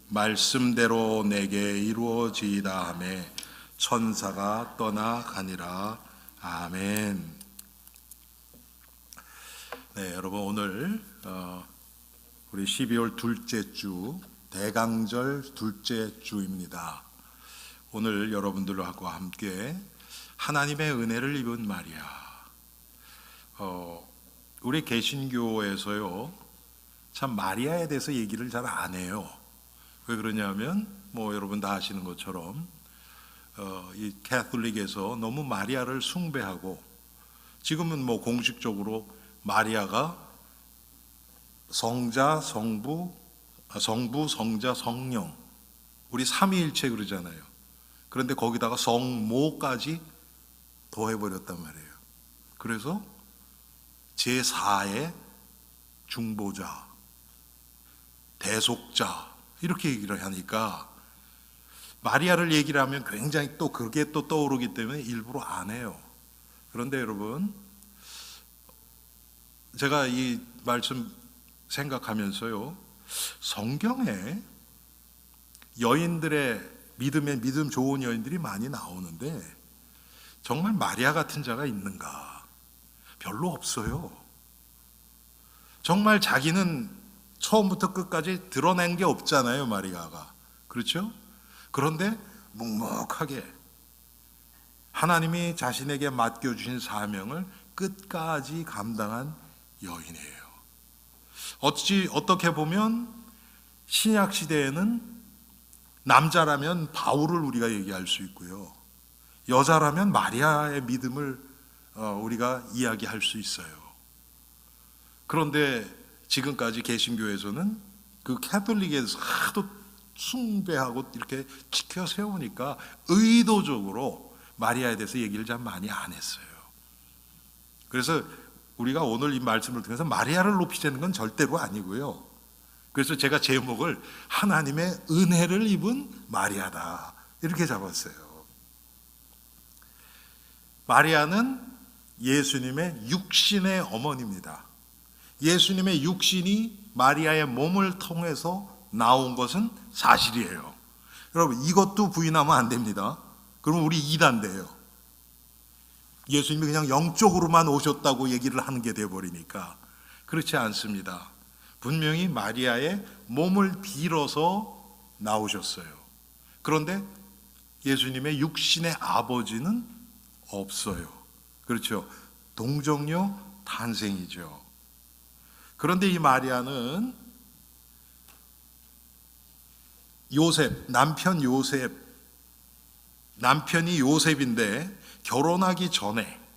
말씀대로 내게 이루어지이다 하며 천사가 떠나가니라. 아멘. 네, 여러분 오늘 우리 12월 둘째 주 대강절 둘째 주입니다. 오늘 여러분들과 함께 하나님의 은혜를 입은 마리아. 우리 개신교에서요 참 마리아에 대해서 얘기를 잘 안 해요. 왜 그러냐면 여러분 다 아시는 것처럼 이 캐톨릭에서 너무 마리아를 숭배하고, 지금은 공식적으로 마리아가 성자, 성부, 성자, 성령, 우리 삼위일체 그러잖아요. 그런데 거기다가 성모까지 더해버렸단 말이에요. 그래서 제4의 중보자, 대속자 이렇게 얘기를 하니까 마리아를 얘기를 하면 굉장히 또 그게 또 떠오르기 때문에 일부러 안 해요. 그런데 여러분, 제가 이 말씀 생각하면서요, 성경에 여인들의 믿음 좋은 여인들이 많이 나오는데 정말 마리아 같은 자가 있는가? 별로 없어요. 정말 자기는 처음부터 끝까지 드러낸 게 없잖아요, 마리아가. 그렇죠? 그런데 묵묵하게 하나님이 자신에게 맡겨주신 사명을 끝까지 감당한 여인이에요. 어떻게 보면 신약 시대에는 남자라면 바울을 우리가 얘기할 수 있고요, 여자라면 마리아의 믿음을 우리가 이야기할 수 있어요. 그런데 지금까지 개신교에서는 그 캐톨릭에서 하도 숭배하고 이렇게 지켜 세우니까 의도적으로 마리아에 대해서 얘기를 참 많이 안 했어요. 그래서 우리가 오늘 이 말씀을 통해서 마리아를 높이자는 건 절대로 아니고요. 그래서 제가 제목을 하나님의 은혜를 입은 마리아다 이렇게 잡았어요. 마리아는 예수님의 육신의 어머니입니다. 예수님의 육신이 마리아의 몸을 통해서 나온 것은 사실이에요. 여러분, 이것도 부인하면 안 됩니다. 그럼 우리 이단돼요. 예수님이 그냥 영적으로만 오셨다고 얘기를 하는 게 돼버리니까. 그렇지 않습니다. 분명히 마리아의 몸을 빌어서 나오셨어요. 그런데 예수님의 육신의 아버지는 없어요. 그렇죠? 동정녀 탄생이죠. 그런데 이 마리아는 남편이 요셉인데 결혼하기 전에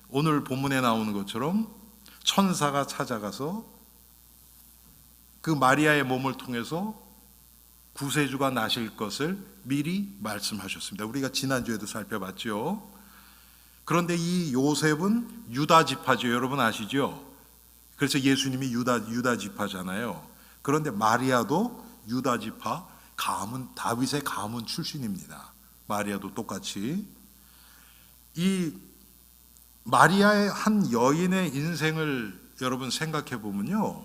오늘 본문에 나오는 것처럼 천사가 찾아가서 그 마리아의 몸을 통해서 구세주가 나실 것을 미리 말씀하셨습니다. 우리가 지난주에도 살펴봤죠. 그런데 이 요셉은 유다 지파죠. 여러분 아시죠? 그래서 예수님이 유다 지파잖아요. 그런데 마리아도 유다 지파 가문, 다윗의 가문 출신입니다. 마리아도 똑같이. 이 마리아의 한 여인의 인생을 여러분 생각해 보면요,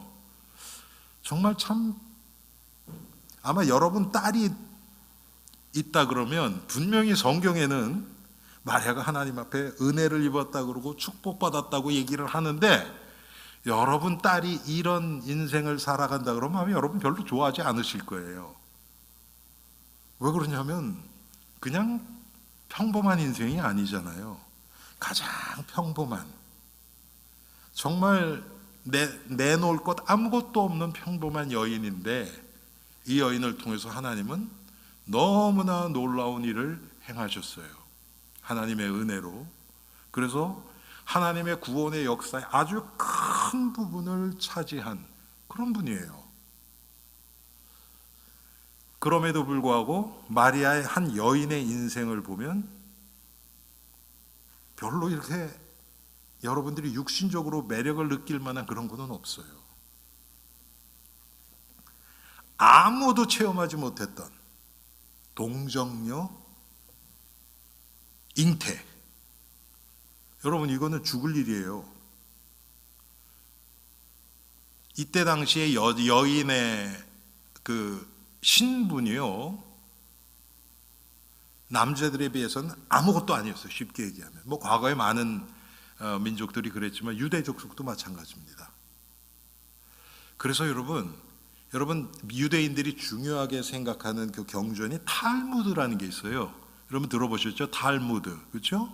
정말 참, 아마 여러분 딸이 있다 그러면 분명히 성경에는 마리아가 하나님 앞에 은혜를 입었다 그러고 축복받았다고 얘기를 하는데, 여러분 딸이 이런 인생을 살아간다 그러면 아마 여러분 별로 좋아하지 않으실 거예요. 왜 그러냐면 그냥 평범한 인생이 아니잖아요. 가장 평범한, 정말 내놓을 것 아무것도 없는 평범한 여인인데, 이 여인을 통해서 하나님은 너무나 놀라운 일을 행하셨어요. 하나님의 은혜로. 그래서 하나님의 구원의 역사의 아주 큰 부분을 차지한 그런 분이에요. 그럼에도 불구하고 마리아의 한 여인의 인생을 보면 별로 이렇게 여러분들이 육신적으로 매력을 느낄 만한 그런 것은 없어요. 아무도 체험하지 못했던 동정녀 잉태. 여러분, 이거는 죽을 일이에요. 이때 당시에 여인의 그 신분이요, 남자들에 비해서는 아무것도 아니었어요. 쉽게 얘기하면. 뭐 과거에 많은 민족들이 그랬지만 유대 족속도 마찬가지입니다. 그래서 여러분 유대인들이 중요하게 생각하는 그 경전이 탈무드라는 게 있어요. 여러분 들어보셨죠? 탈무드. 그렇죠?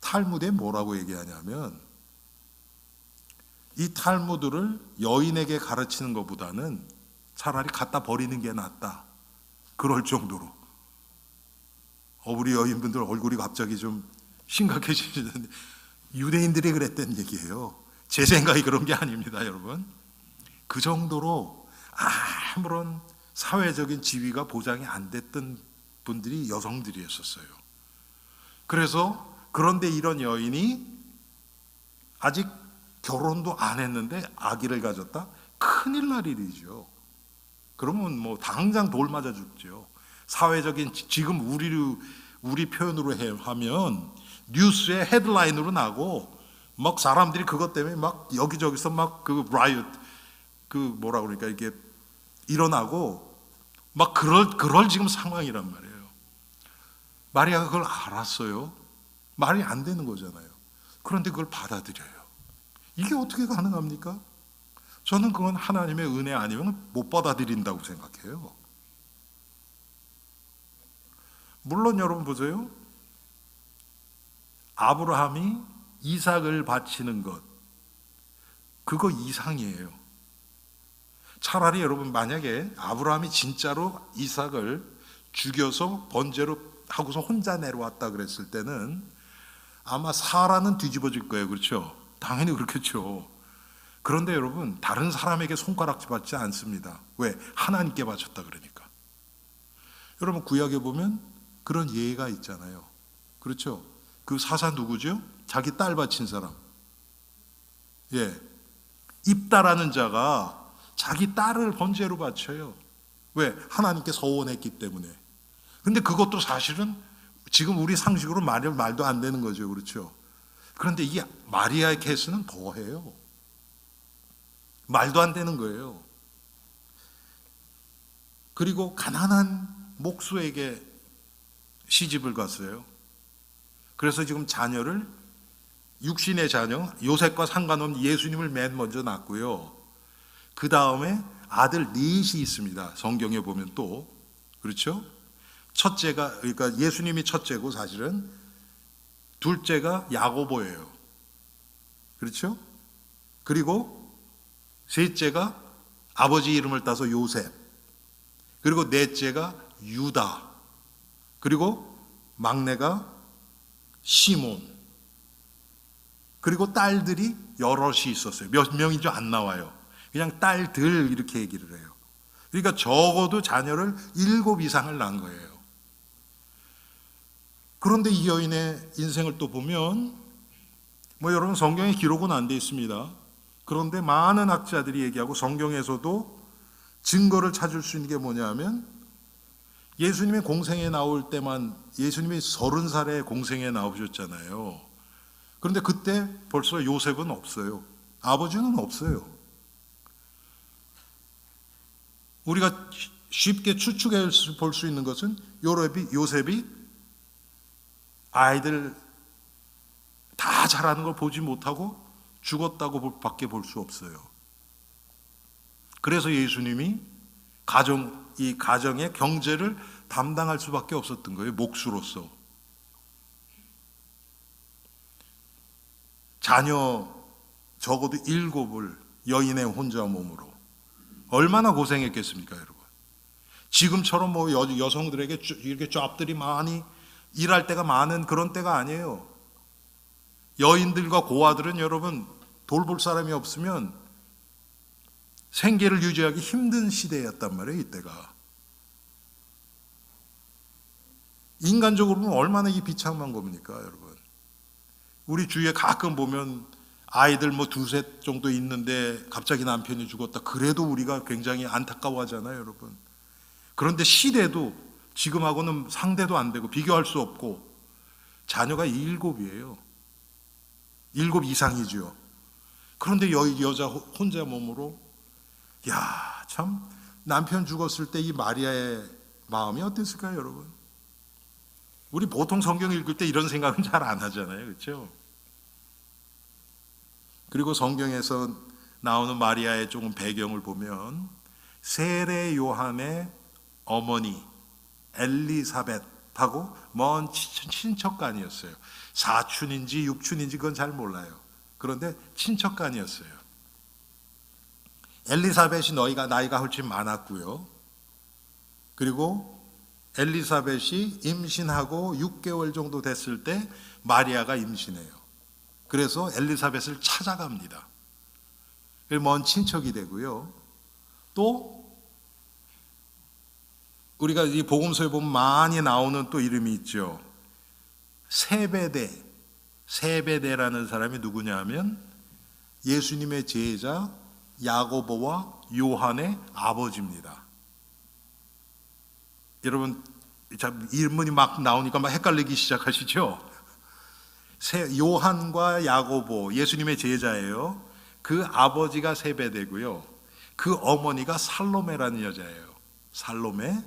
탈무드에 뭐라고 얘기하냐면, 이 탈무드를 여인에게 가르치는 것보다는 차라리 갖다 버리는 게 낫다. 그럴 정도로. 우리 여인분들 얼굴이 갑자기 좀 심각해지시는데, 유대인들이 그랬던 얘기예요. 제 생각이 그런 게 아닙니다, 여러분. 그 정도로 아무런 사회적인 지위가 보장이 안 됐던 분들이 여성들이었어요. 그래서 그런데 이런 여인이 아직 결혼도 안 했는데 아기를 가졌다? 큰일 날 일이죠. 그러면 뭐 당장 돌 맞아 죽죠. 사회적인, 지금 우리 표현으로 하면 뉴스에 헤드라인으로 나고 막 사람들이 그것 때문에 막 여기저기서 막 그 라이엇, 그 뭐라 그러니까 이게 일어나고 막 그럴 지금 상황이란 말이에요. 마리아가 그걸 알았어요. 말이 안 되는 거잖아요. 그런데 그걸 받아들여요. 이게 어떻게 가능합니까? 저는 그건 하나님의 은혜 아니면 못 받아들인다고 생각해요. 물론 여러분 보세요. 아브라함이 이삭을 바치는 것, 그거 이상이에요. 차라리 여러분 만약에 아브라함이 진짜로 이삭을 죽여서 번제로 하고서 혼자 내려왔다 그랬을 때는 아마 사라는 뒤집어질 거예요. 그렇죠? 당연히 그렇겠죠. 그런데 여러분 다른 사람에게 손가락질 받지 않습니다. 왜? 하나님께 바쳤다 그러니까. 여러분 구약에 보면 그런 예가 있잖아요. 그렇죠? 그 사사 누구죠? 자기 딸 바친 사람. 예, 입다라는 자가 자기 딸을 번제로 바쳐요. 왜? 하나님께 서원했기 때문에. 근데 그것도 사실은 지금 우리 상식으로 말도 안 되는 거죠. 그렇죠? 그런데 이 마리아의 케이스는 더해요. 말도 안 되는 거예요. 그리고 가난한 목수에게 시집을 갔어요. 그래서 지금 자녀를, 육신의 자녀 요셉과 상관없는 예수님을 맨 먼저 낳고요. 그 다음에 아들 넷이 있습니다. 성경에 보면 또. 그렇죠? 첫째가, 그러니까 예수님이 첫째고 사실은 둘째가 야고보예요. 그렇죠? 그리고 셋째가 아버지 이름을 따서 요셉. 그리고 넷째가 유다. 그리고 막내가 시몬. 그리고 딸들이 여럿이 있었어요. 몇 명인지 안 나와요. 그냥 딸들 이렇게 얘기를 해요. 그러니까 적어도 자녀를 7 이상을 낳은 거예요. 그런데 이 여인의 인생을 또 보면 뭐 여러분 성경에 기록은 안 돼 있습니다. 그런데 많은 학자들이 얘기하고 성경에서도 증거를 찾을 수 있는 게 뭐냐면, 예수님의 공생에 나올 때만, 예수님이 30살에 공생에 나오셨잖아요. 그런데 그때 벌써 요셉은 없어요. 아버지는 없어요. 우리가 쉽게 추측해 볼 수 있는 것은 요셉이 아이들 다 자라는 걸 보지 못하고 죽었다고 밖에 볼 수 없어요. 그래서 예수님이 이 가정의 경제를 담당할 수밖에 없었던 거예요. 목수로서. 자녀 적어도 7을 여인의 혼자 몸으로. 얼마나 고생했겠습니까, 여러분? 지금처럼 뭐 여성들에게 이렇게 잡들이 많이 일할 때가 많은 그런 때가 아니에요. 여인들과 고아들은 여러분 돌볼 사람이 없으면 생계를 유지하기 힘든 시대였단 말이에요, 이때가. 인간적으로 보면 얼마나 이 비참한 겁니까, 여러분? 우리 주위에 가끔 보면 아이들 뭐 2-3 정도 있는데 갑자기 남편이 죽었다. 그래도 우리가 굉장히 안타까워하잖아요, 여러분. 그런데 시대도 지금하고는 상대도 안 되고 비교할 수 없고, 자녀가 7이에요. 7 이상이죠. 그런데 여자 혼자 몸으로 야, 참 남편 죽었을 때 이 마리아의 마음이 어땠을까요, 여러분? 우리 보통 성경 읽을 때 이런 생각은 잘 안 하잖아요, 그렇죠? 그리고 성경에서 나오는 마리아의 조금 배경을 보면 세례 요한의 어머니 엘리사벳하고 먼 친척간이었어요. 사촌인지 육촌인지 그건 잘 몰라요. 그런데 친척간이었어요. 엘리사벳이 나이가 훨씬 많았고요. 그리고 엘리사벳이 임신하고 6개월 정도 됐을 때 마리아가 임신해요. 그래서 엘리사벳을 찾아갑니다. 먼 친척이 되고요. 또 우리가 이 복음서에 보면 많이 나오는 또 이름이 있죠. 세베대라는 사람이 누구냐면 예수님의 제자 야고보와 요한의 아버지입니다. 여러분 이름이 막 나오니까 막 헷갈리기 시작하시죠? 요한과 야고보 예수님의 제자예요. 그 아버지가 세베대고요. 그 어머니가 살로메라는 여자예요. 살로메.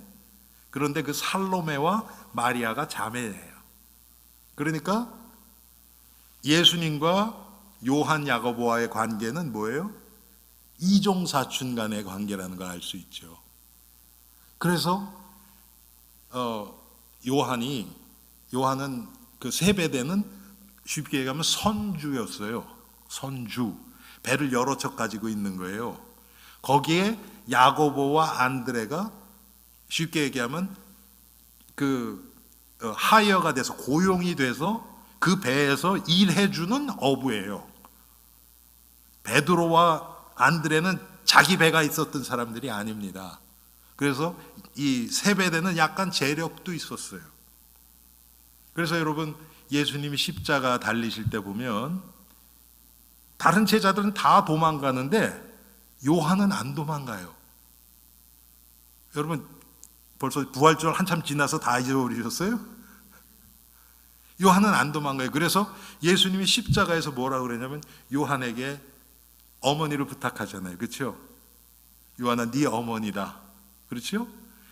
그런데 그 살로메와 마리아가 자매예요. 그러니까 예수님과 요한 야고보와의 관계는 뭐예요? 이종사촌 간의 관계라는 걸 알 수 있죠. 그래서 요한은 그 세베대는 쉽게 얘기하면 선주였어요. 선주. 배를 여러 척 가지고 있는 거예요. 거기에 야고보와 안드레가 쉽게 얘기하면 하이어가 돼서 고용이 돼서 그 배에서 일해주는 어부예요. 베드로와 안드레는 자기 배가 있었던 사람들이 아닙니다. 그래서 이 세베대는 약간 재력도 있었어요. 그래서 여러분 예수님이 십자가 달리실 때 보면 다른 제자들은 다 도망가는데 요한은 안 도망가요. 여러분 벌써 부활절 한참 지나서 다 잊어버리셨어요? 요한은 안 도망가요. 그래서 예수님이 십자가에서 뭐라고 그러냐면 요한에게 어머니를 부탁하잖아요. 그렇죠? 요한아 네 어머니다. 그렇죠?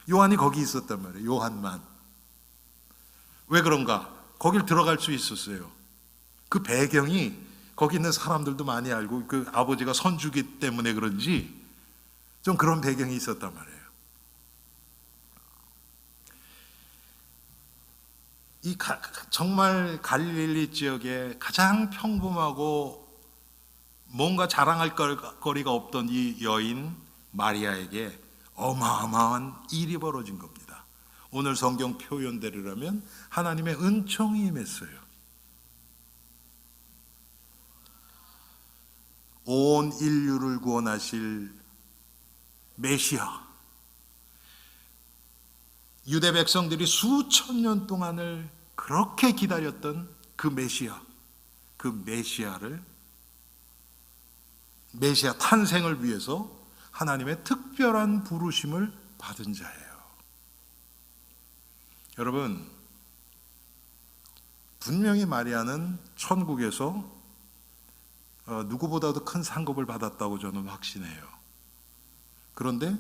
요한이 거기 있었단 말이에요. 요한만. 왜 그런가? 거길 들어갈 수 있었어요. 그 배경이 거기 있는 사람들도 많이 알고 그 아버지가 선주기 때문에 그런지 좀 그런 배경이 있었단 말이에요. 정말 갈릴리 지역에 가장 평범하고 뭔가 자랑할 거리가 없던 이 여인 마리아에게 어마어마한 일이 벌어진 겁니다. 오늘 성경 표현대로라면 하나님의 은총이 임했어요. 온 인류를 구원하실 메시아, 유대 백성들이 수천 년 동안을 그렇게 기다렸던 그 메시아 탄생을 위해서 하나님의 특별한 부르심을 받은 자예요. 여러분, 분명히 마리아는 천국에서 누구보다도 큰 상급을 받았다고 저는 확신해요. 그런데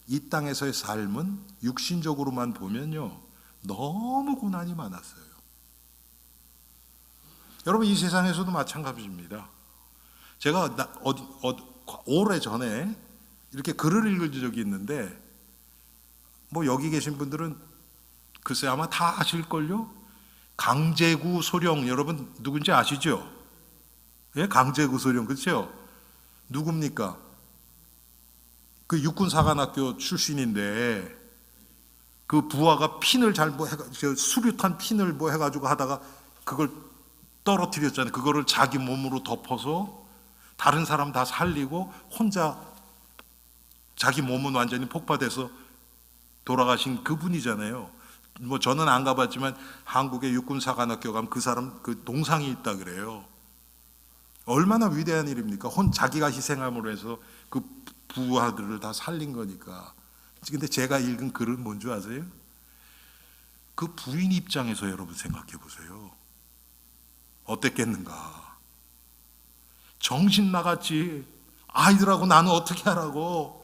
이 땅에서의 삶은 육신적으로만 보면요, 너무 고난이 많았어요. 여러분, 이 세상에서도 마찬가지입니다. 제가 오래전에 이렇게 글을 읽은 적이 있는데, 뭐 여기 계신 분들은 글쎄 아마 다 아실걸요? 강제구 소령, 여러분 누군지 아시죠? 예? 강제구 소령, 그렇죠? 누굽니까? 그 육군사관학교 출신인데 그 부하가 핀을 수류탄 핀을 뭐 해가지고 하다가 그걸 떨어뜨렸잖아요. 그거를 자기 몸으로 덮어서 다른 사람 다 살리고 혼자 자기 몸은 완전히 폭파돼서 돌아가신 그분이잖아요. 뭐 저는 안 가봤지만 한국의 육군사관학교 가면 그 사람 그 동상이 있다 그래요. 얼마나 위대한 일입니까? 자기가 희생함으로 해서 그 부하들을 다 살린 거니까. 근데 제가 읽은 글은 뭔지 아세요? 그 부인 입장에서 여러분 생각해 보세요. 어땠겠는가? 정신 나갔지. 아이들하고 나는 어떻게 하라고.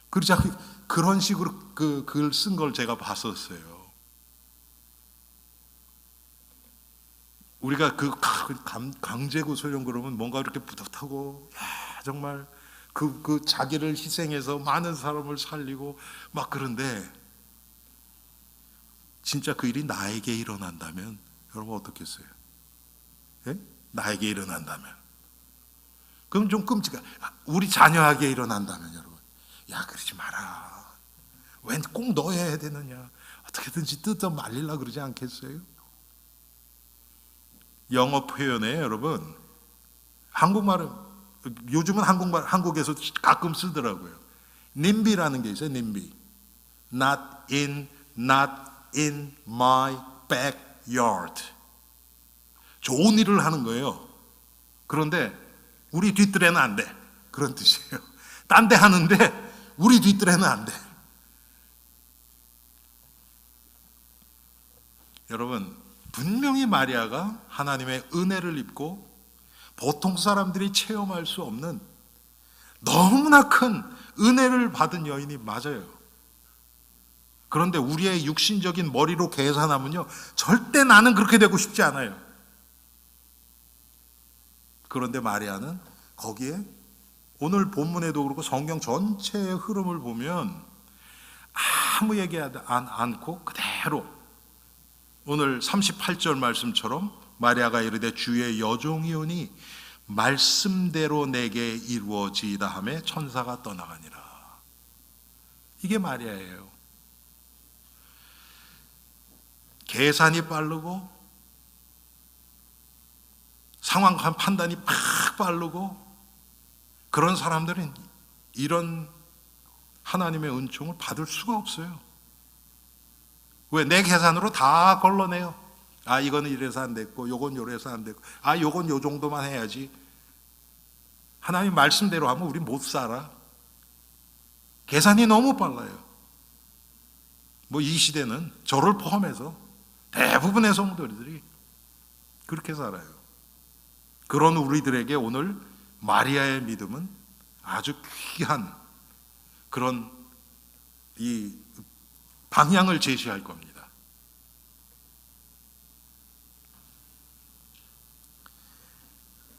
그러지 않고 그런 식으로 그 글 쓴 걸 제가 봤었어요. 우리가 그 강제구소령 그러면 뭔가 이렇게 뿌듯하고, 야, 정말 그 자기를 희생해서 많은 사람을 살리고 막 그런데, 진짜 그 일이 나에게 일어난다면 여러분 어떻겠어요? 예? 나에게 일어난다면, 그럼 좀 끔찍해. 우리 자녀에게 일어난다면 여러분, 야, 그러지 마라. 왜 꼭 너 해야 되느냐? 어떻게든지 뜯어 말리려 그러지 않겠어요? 영어 표현에 여러분, 한국말은 요즘은 한국에서 가끔 쓰더라고요. 님비라는 게 있어요. 님비. not in my backyard. 좋은 일을 하는 거예요. 그런데 우리 뒷뜰에는 안 돼. 그런 뜻이에요. 딴 데 하는데 우리 뒷뜰에는 안 돼. 여러분, 분명히 마리아가 하나님의 은혜를 입고 보통 사람들이 체험할 수 없는 너무나 큰 은혜를 받은 여인이 맞아요. 그런데 우리의 육신적인 머리로 계산하면요, 절대 나는 그렇게 되고 싶지 않아요. 그런데 마리아는 거기에 오늘 본문에도 그렇고 성경 전체의 흐름을 보면 아무 얘기하지 않고 그대로 오늘 38절 말씀처럼 마리아가 이르되 주의 여종이오니 말씀대로 내게 이루어지이다 하며 천사가 떠나가니라. 이게 마리아예요. 계산이 빠르고 상황 판단이 팍 빠르고 그런 사람들은 이런 하나님의 은총을 받을 수가 없어요. 왜? 내 계산으로 다 걸러내요. 아, 이거는 이래서 안 됐고, 요건 요래서 안 됐고, 아, 요건 요 정도만 해야지. 하나님 말씀대로 하면 우리 못 살아. 계산이 너무 빨라요. 뭐 이 시대는 저를 포함해서 대부분의 성도들이 그렇게 살아요. 그런 우리들에게 오늘 마리아의 믿음은 아주 귀한 그런 이 방향을 제시할 겁니다.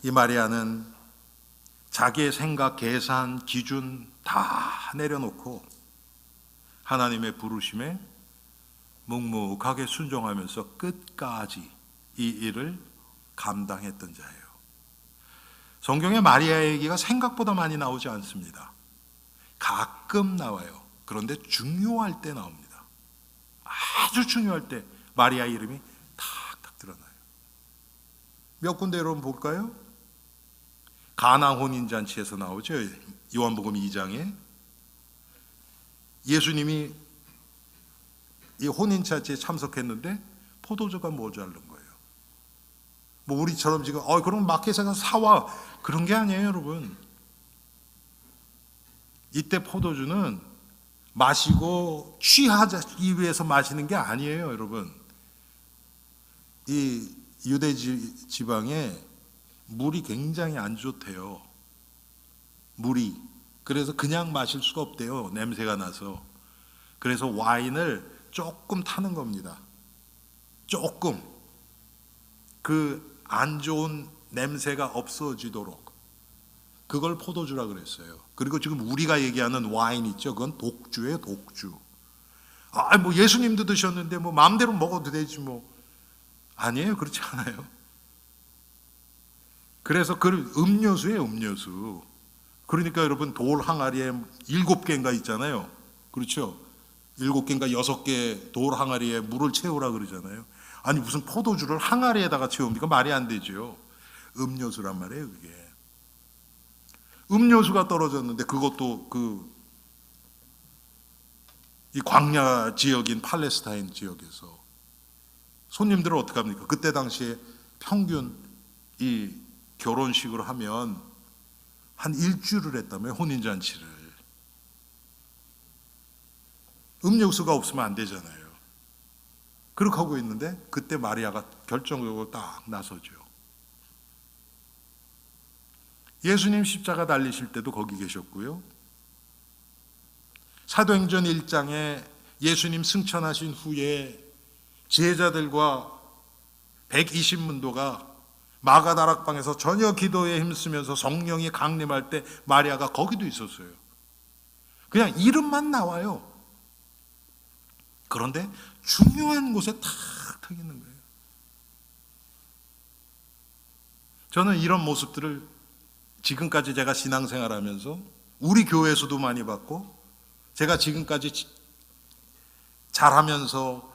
이 마리아는 자기의 생각, 계산, 기준 다 내려놓고 하나님의 부르심에 묵묵하게 순종하면서 끝까지 이 일을 감당했던 자예요. 성경에 마리아의 얘기가 생각보다 많이 나오지 않습니다. 가끔 나와요. 그런데 중요할 때 나옵니다. 아주 중요할 때 마리아 이름이 탁탁 드러나요. 몇 군데 여러분 볼까요? 가나 혼인잔치에서 나오죠. 요한복음 2장에 예수님이 이 혼인잔치에 참석했는데 포도주가 모자른 거예요. 뭐 우리처럼 지금 그럼 마켓에 가서 사와, 그런 게 아니에요, 여러분. 이때 포도주는 마시고 취하기 위해서 마시는 게 아니에요, 여러분. 이 유대 지방에 물이 굉장히 안 좋대요. 물이. 그래서 그냥 마실 수가 없대요. 냄새가 나서. 그래서 와인을 조금 타는 겁니다. 조금. 그 안 좋은 냄새가 없어지도록. 그걸 포도주라 그랬어요. 그리고 지금 우리가 얘기하는 와인 있죠. 그건 독주예요, 독주. 뭐 예수님도 드셨는데 뭐 마음대로 먹어도 되지 뭐. 아니에요, 그렇지 않아요. 그래서 그 음료수예요, 음료수. 그러니까 여러분 돌 항아리에 7개인가 있잖아요. 그렇죠? 7개인가 6개 돌 항아리에 물을 채우라 그러잖아요. 아니 무슨 포도주를 항아리에다가 채웁니까? 말이 안 되죠. 음료수란 말이에요, 그게. 음료수가 떨어졌는데 그것도 이 광야 지역인 팔레스타인 지역에서 손님들은 어떻게 합니까? 그때 당시에 평균 이 결혼식을 하면 한 일주일을 했다며, 혼인잔치를. 음료수가 없으면 안 되잖아요. 그렇게 하고 있는데 그때 마리아가 결정적으로 딱 나서죠. 예수님 십자가 달리실 때도 거기 계셨고요. 사도행전 1장에 예수님 승천하신 후에 제자들과 120문도가 마가다락방에서 전혀 기도에 힘쓰면서 성령이 강림할 때 마리아가 거기도 있었어요. 그냥 이름만 나와요. 그런데 중요한 곳에 탁 있는 거예요. 저는 이런 모습들을 지금까지 제가 신앙생활하면서 우리 교회에서도 많이 봤고, 제가 지금까지 잘하면서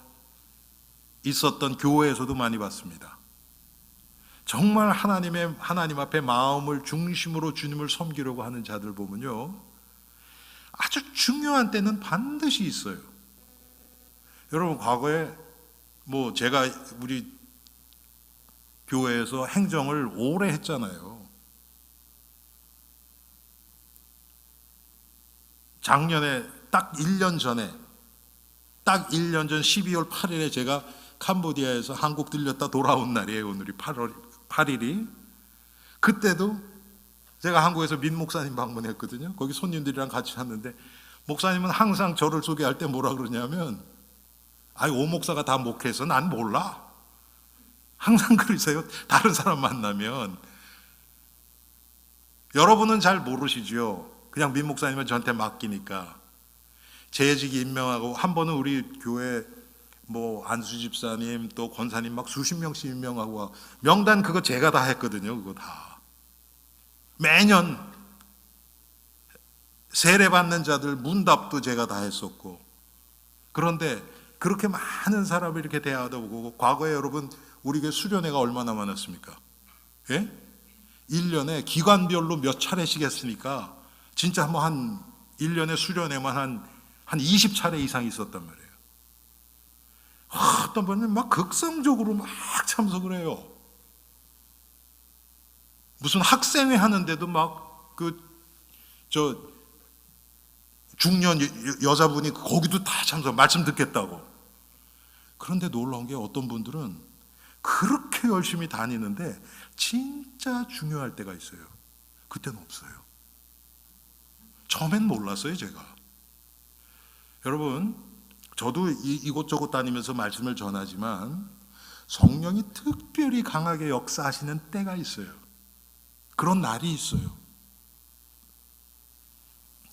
있었던 교회에서도 많이 봤습니다. 정말 하나님 앞에 마음을 중심으로 주님을 섬기려고 하는 자들 보면요, 아주 중요한 때는 반드시 있어요. 여러분, 과거에 제가 우리 교회에서 행정을 오래 했잖아요. 작년에 딱 1년 전 12월 8일에 제가 캄보디아에서 한국 들렸다 돌아온 날이에요. 오늘이 8월 8일이. 그때도 제가 한국에서 민 목사님 방문했거든요. 거기 손님들이랑 같이 갔는데, 목사님은 항상 저를 소개할 때 뭐라 그러냐면, 오 목사가 다 목회해서 난 몰라. 항상 그러세요. 다른 사람 만나면. 여러분은 잘 모르시죠. 그냥 민 목사님은 저한테 맡기니까. 재직이 임명하고, 한 번은 우리 교회 안수 집사님 또 권사님 막 수십 명씩 임명하고, 명단 그거 제가 다 했거든요. 그거 다. 매년 세례 받는 자들 문답도 제가 다 했었고. 그런데 그렇게 많은 사람을 이렇게 대하다 보고, 과거에 여러분 우리 교회 수련회가 얼마나 많았습니까? 예? 1년에 기관별로 몇 차례씩 했으니까 진짜 한 1년에 수련회만 한 20차례 이상 있었단 말이에요. 어떤 분은 막 극성적으로 막 참석을 해요. 무슨 학생회 하는데도 중년 여자분이 거기도 다 참석, 말씀 듣겠다고. 그런데 놀라운 게, 어떤 분들은 그렇게 열심히 다니는데 진짜 중요할 때가 있어요. 그때는 없어요. 처음엔 몰랐어요, 제가. 여러분, 저도 이곳저곳 다니면서 말씀을 전하지만 성령이 특별히 강하게 역사하시는 때가 있어요. 그런 날이 있어요.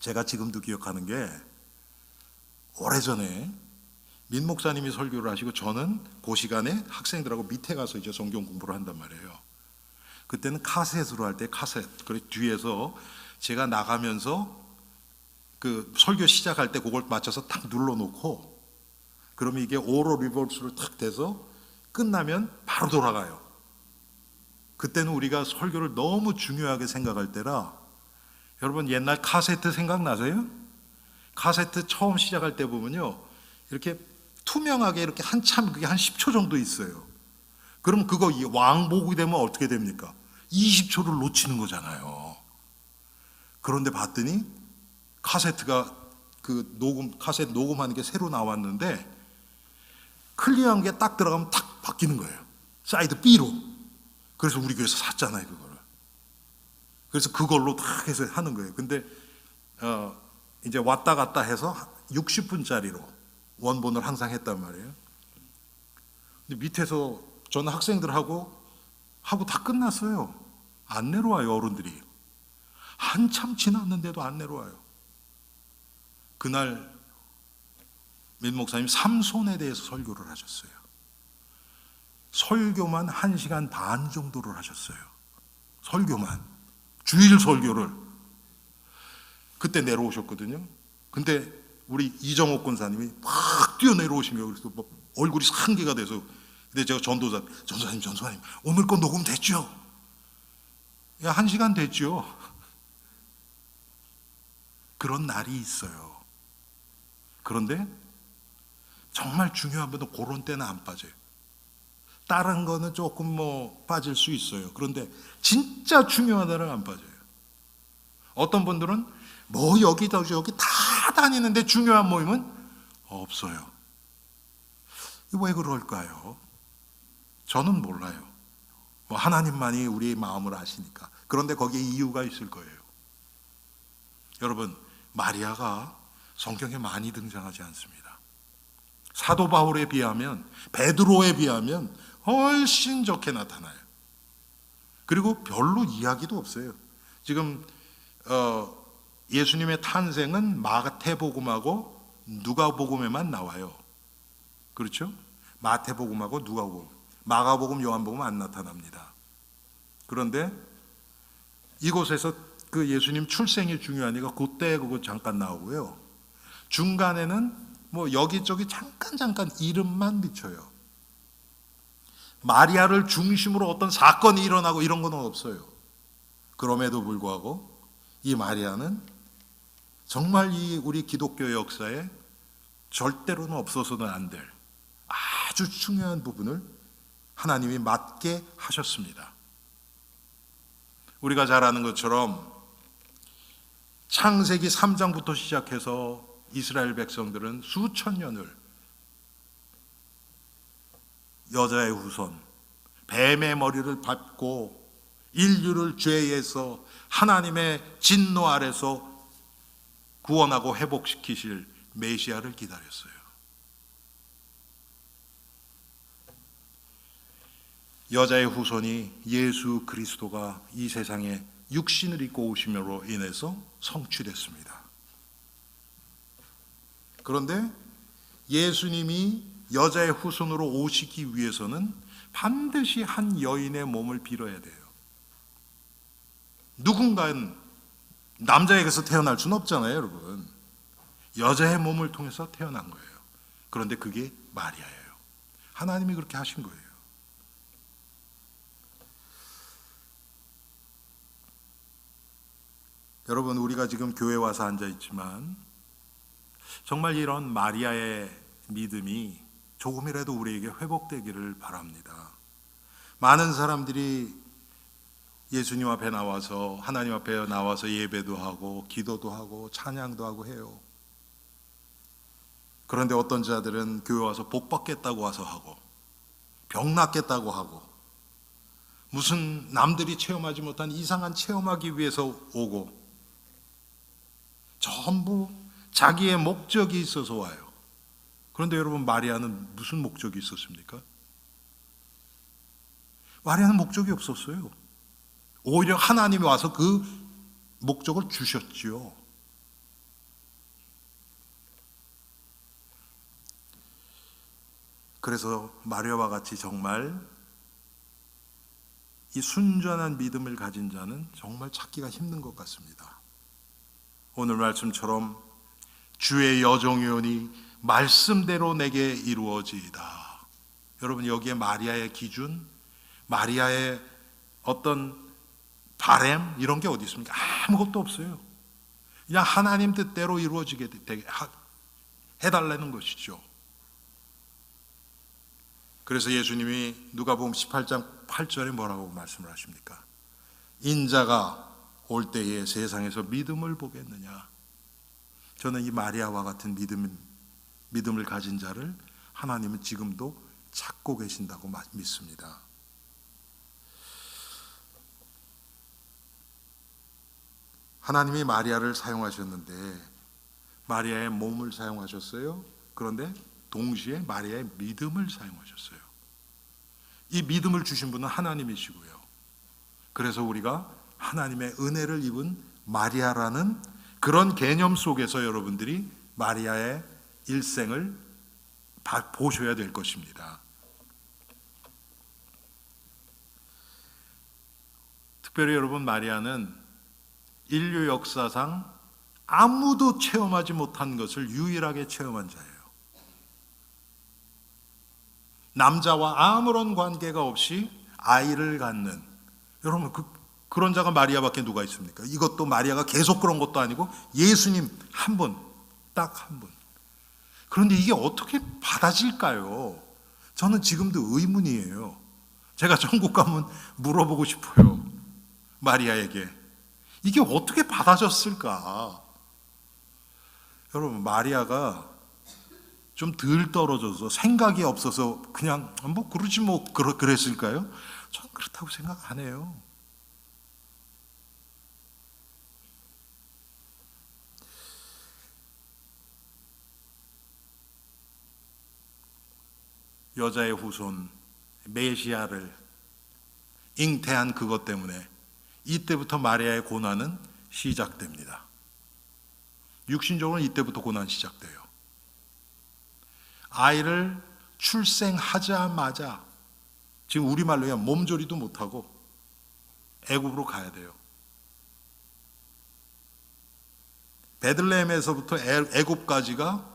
제가 지금도 기억하는 게, 오래전에 민 목사님이 설교를 하시고 저는 그 시간에 학생들하고 밑에 가서 이제 성경 공부를 한단 말이에요. 그때는 카셋으로 할 때 그래서 뒤에서 제가 나가면서 그 설교 시작할 때 그걸 맞춰서 탁 눌러놓고, 그러면 이게 오로 리버스로 탁 돼서 끝나면 바로 돌아가요. 그때는 우리가 설교를 너무 중요하게 생각할 때라. 여러분, 옛날 카세트 생각나세요? 카세트 처음 시작할 때 보면요, 이렇게 투명하게 이렇게 한참, 그게 한 10초 정도 있어요. 그럼 그거 왕복이 되면 어떻게 됩니까? 20초를 놓치는 거잖아요. 그런데 봤더니 카세트가 카세트 녹음하는 게 새로 나왔는데, 클리어한 게 딱 들어가면 탁 바뀌는 거예요. 사이드 B로. 그래서 우리 교회에서 샀잖아요, 그거를. 그래서 그걸로 딱 해서 하는 거예요. 근데 이제 왔다 갔다 해서 60분짜리로 원본을 항상 했단 말이에요. 근데 밑에서 저는 학생들하고 다 끝났어요. 안 내려와요, 어른들이. 한참 지났는데도 안 내려와요. 그날 민 목사님 삼손에 대해서 설교를 하셨어요. 설교만 1시간 반 정도를 하셨어요. 설교만. 주일 설교를. 그때 내려오셨거든요. 근데 우리 이정옥 권사님이 막 뛰어내려오신 거예요. 그래서 얼굴이 상기가 돼서. 근데 제가 전도사님 오늘 거 녹음 됐죠? 야, 1시간 됐죠? 그런 날이 있어요. 그런데 정말 중요한 분은 그런 때는 안 빠져요. 다른 거는 조금 빠질 수 있어요. 그런데 진짜 중요한 날은 안 빠져요. 어떤 분들은 여기저기 여기 다 다니는데 중요한 모임은 없어요. 왜 그럴까요? 저는 몰라요. 하나님만이 우리의 마음을 아시니까. 그런데 거기에 이유가 있을 거예요. 여러분, 마리아가 성경에 많이 등장하지 않습니다. 사도 바울에 비하면, 베드로에 비하면 훨씬 적게 나타나요. 그리고 별로 이야기도 없어요. 지금 예수님의 탄생은 마태복음하고 누가복음에만 나와요. 그렇죠? 마태복음하고 누가복음, 마가복음, 요한복음 안 나타납니다. 그런데 이곳에서 그 예수님 출생이 중요하니까 그때 그거 잠깐 나오고요. 중간에는 뭐 여기저기 잠깐 이름만 비춰요. 마리아를 중심으로 어떤 사건이 일어나고 이런 건 없어요. 그럼에도 불구하고 이 마리아는 정말 이 우리 기독교 역사에 절대로는 없어서는 안 될 아주 중요한 부분을 하나님이 맡게 하셨습니다. 우리가 잘 아는 것처럼 창세기 3장부터 시작해서 이스라엘 백성들은 수천 년을 여자의 후손, 뱀의 머리를 밟고 인류를 죄에서 하나님의 진노 아래서 구원하고 회복시키실 메시아를 기다렸어요. 여자의 후손이 예수 그리스도가 이 세상에 육신을 입고 오심으로 인해서 성취됐습니다. 그런데 예수님이 여자의 후손으로 오시기 위해서는 반드시 한 여인의 몸을 빌어야 돼요. 누군가는 남자에게서 태어날 수는 없잖아요, 여러분. 여자의 몸을 통해서 태어난 거예요. 그런데 그게 마리아예요. 하나님이 그렇게 하신 거예요. 여러분, 우리가 지금 교회 와서 앉아 있지만 정말 이런 마리아의 믿음이 조금이라도 우리에게 회복되기를 바랍니다. 많은 사람들이 예수님 앞에 나와서, 하나님 앞에 나와서 예배도 하고 기도도 하고 찬양도 하고 해요. 그런데 어떤 자들은 교회 와서 복 받겠다고 와서 하고, 병 낫겠다고 하고, 무슨 남들이 체험하지 못한 이상한 체험하기 위해서 오고, 전부 자기의 목적이 있어서 와요. 그런데 여러분, 마리아는 무슨 목적이 있었습니까? 마리아는 목적이 없었어요. 오히려 하나님이 와서 그 목적을 주셨지요. 그래서 마리아와 같이 정말 이 순전한 믿음을 가진 자는 정말 찾기가 힘든 것 같습니다. 오늘 말씀처럼 주의 여종이오니 말씀대로 내게 이루어지이다. 여러분, 여기에 마리아의 기준, 마리아의 어떤 바램 이런 게 어디 있습니까? 아무것도 없어요. 그냥 하나님 뜻대로 이루어지게 해달라는 것이죠. 그래서 예수님이 누가복음 18장 8절에 뭐라고 말씀을 하십니까? 인자가 올 때에 세상에서 믿음을 보겠느냐. 저는 이 마리아와 같은 믿음을 가진 자를 하나님은 지금도 찾고 계신다고 믿습니다. 하나님이 마리아를 사용하셨는데 마리아의 몸을 사용하셨어요. 그런데 동시에 마리아의 믿음을 사용하셨어요. 이 믿음을 주신 분은 하나님이시고요. 그래서 우리가 하나님의 은혜를 입은 마리아라는 그런 개념 속에서 여러분들이 마리아의 일생을 보셔야 될 것입니다. 특별히 여러분, 마리아는 인류 역사상 아무도 체험하지 못한 것을 유일하게 체험한 자예요. 남자와 아무런 관계가 없이 아이를 갖는, 여러분, 그런 자가 마리아밖에 누가 있습니까? 이것도 마리아가 계속 그런 것도 아니고 예수님 한 분, 딱 한 분. 그런데 이게 어떻게 받아질까요? 저는 지금도 의문이에요. 제가 천국 가면 물어보고 싶어요. 마리아에게 이게 어떻게 받아졌을까? 여러분, 마리아가 좀 덜 떨어져서 생각이 없어서 그냥 뭐 그러지 뭐 그랬을까요? 전 그렇다고 생각 안 해요. 여자의 후손 메시아를 잉태한 그것 때문에 이때부터 마리아의 고난은 시작됩니다. 육신적으로는 이때부터 고난 시작돼요. 아이를 출생하자마자 지금 우리말로 그냥 몸조리도 못하고 애굽으로 가야 돼요. 베들레헴에서부터 애굽까지가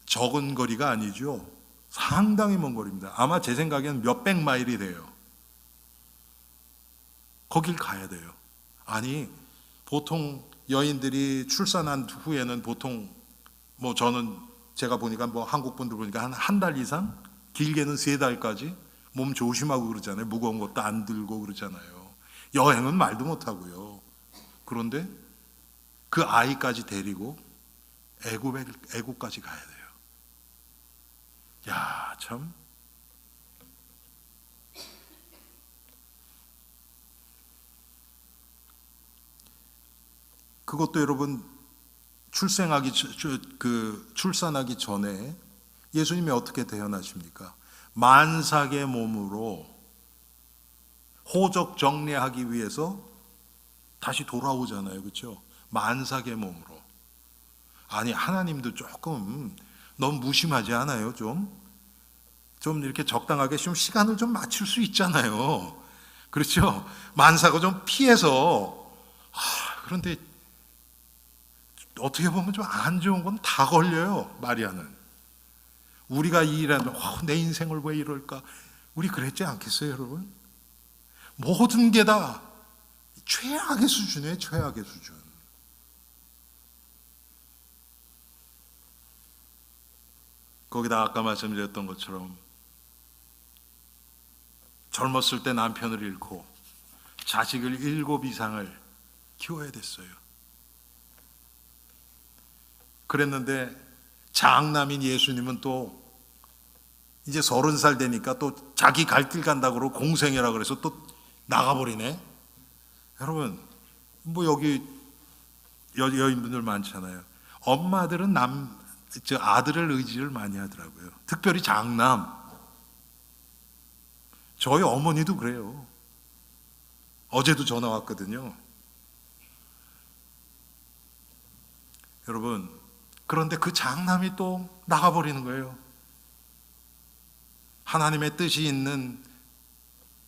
적은 거리가 아니죠. 상당히 먼 거리입니다. 아마 제 생각에는 몇백 마일이 돼요. 거길 가야 돼요. 아니, 보통 여인들이 출산한 후에는 보통 저는 제가 보니까 한국 분들 보니까 한 달 이상, 길게는 3달까지 몸 조심하고 그러잖아요. 무거운 것도 안 들고 그러잖아요. 여행은 말도 못 하고요. 그런데 그 아이까지 데리고 애굽까지 가야 돼요. 야, 참. 그것도 여러분 출산하기 전에 예수님이 어떻게 태어나십니까? 만삭의 몸으로 호적 정리하기 위해서 다시 돌아오잖아요. 그렇죠? 만삭의 몸으로. 아니, 하나님도 조금 너무 무심하지 않아요? 좀 이렇게 적당하게 좀 시간을 좀 맞출 수 있잖아요. 그렇죠? 만삭을 좀 피해서. 그런데 어떻게 보면 좀 안 좋은 건 다 걸려요. 마리아는. 우리가 일하면 내 인생을 왜 이럴까? 우리 그랬지 않겠어요, 여러분? 모든 게 다 최악의 수준이에요. 최악의 수준. 거기다 아까 말씀드렸던 것처럼 젊었을 때 남편을 잃고 자식을 7 이상을 키워야 됐어요. 그랬는데 장남인 예수님은 또 이제 30살 되니까 또 자기 갈 길 간다고 그러고 공생애라 그래서 또 나가버리네. 여러분, 여기 여인분들 많잖아요. 엄마들은 아들을 의지를 많이 하더라고요. 특별히 장남. 저희 어머니도 그래요. 어제도 전화 왔거든요. 여러분, 그런데 그 장남이 또 나가버리는 거예요. 하나님의 뜻이 있는,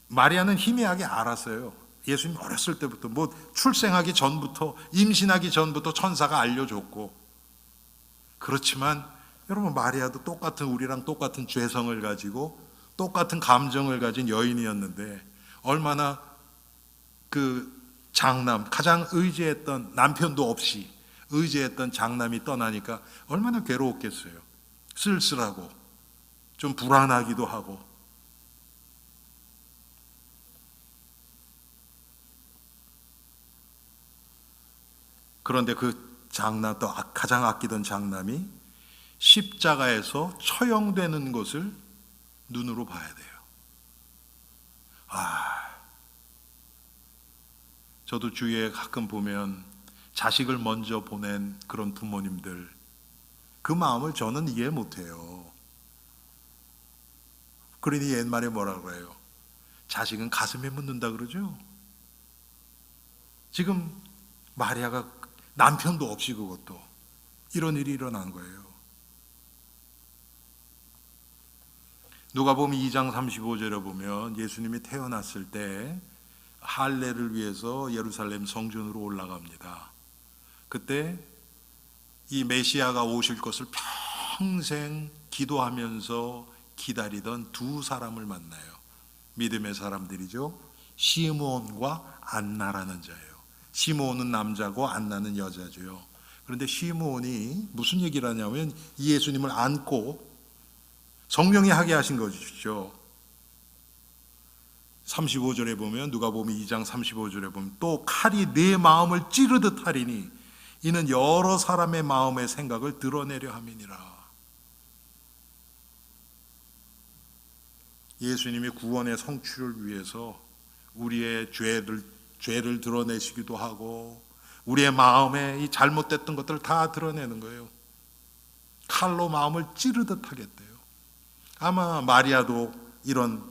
마리아는 희미하게 알았어요. 예수님 어렸을 때부터, 출생하기 전부터, 임신하기 전부터 천사가 알려줬고. 그렇지만 여러분, 마리아도 우리랑 똑같은 죄성을 가지고 똑같은 감정을 가진 여인이었는데, 얼마나 그 장남, 가장 의지했던, 남편도 없이 의지했던 장남이 떠나니까 얼마나 괴로웠겠어요. 쓸쓸하고 좀 불안하기도 하고. 그런데 그 장남, 또 가장 아끼던 장남이 십자가에서 처형되는 것을 눈으로 봐야 돼요. 저도 주위에 가끔 보면 자식을 먼저 보낸 그런 부모님들, 그 마음을 저는 이해 못해요. 그러니 옛말에 뭐라고 해요? 자식은 가슴에 묻는다 그러죠? 지금 마리아가 남편도 없이 그것도 이런 일이 일어난 거예요. 누가복음 2장 35절에 보면 예수님이 태어났을 때 할례를 위해서 예루살렘 성전으로 올라갑니다. 그때 이 메시아가 오실 것을 평생 기도하면서 기다리던 2 사람을 만나요. 믿음의 사람들이죠. 시므온과 안나라는 자예요. 시므온은 남자고 안나는 여자죠. 그런데 시므온이 무슨 얘기를 하냐면 예수님을 안고 성령이 하게 하신 것이죠. 35절에 보면, 누가복음 2장 35절에 보면, 또 칼이 내 마음을 찌르듯 하리니 이는 여러 사람의 마음의 생각을 드러내려 함이니라. 예수님이 구원의 성취를 위해서 우리의 죄를 드러내시기도 하고 우리의 마음에 이 잘못됐던 것들을 다 드러내는 거예요. 칼로 마음을 찌르듯 하겠대요. 아마 마리아도 이런